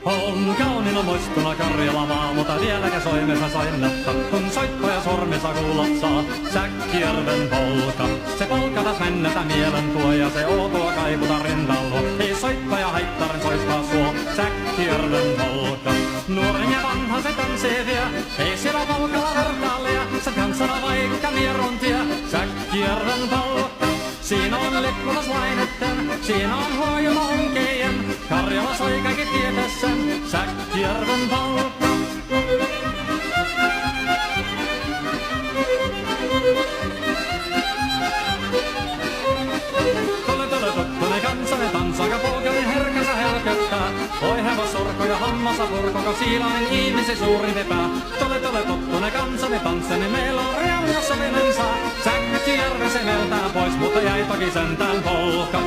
On kauniina muistuna Karjala maa, mutta vieläkä soimessa soinnetta, kun soittaja sormissa kuulot saa Säkkijärven polka. Se polka taas mennetä mielen tuo ja se outoa kaiputa rintalla. Ei soittaja haittaren soistaa suo, Säkkijärven polka. Nuoren ja vanha se tanssii vie, ei siellä polkalla vertaalia. Se tanssana vaikka mieruntia, Säkkijärven polka. Siinä on leppunaslaineten, siinä on huojuma onkejen. Karjala soi kaikki tietässään, Säkkijärven polka. Tule tuttunen kansanen tanssaaka polkeli herkänsä helköttää. Oi hevos sorko ja hammasa purko, kun siilainen ihmisi suuri vepää. Tule tuttunen kansanen tanssani, meillä on real ja sovinen saa. Säkkijärven se meltää pois, mutta jäi toki sentään polka.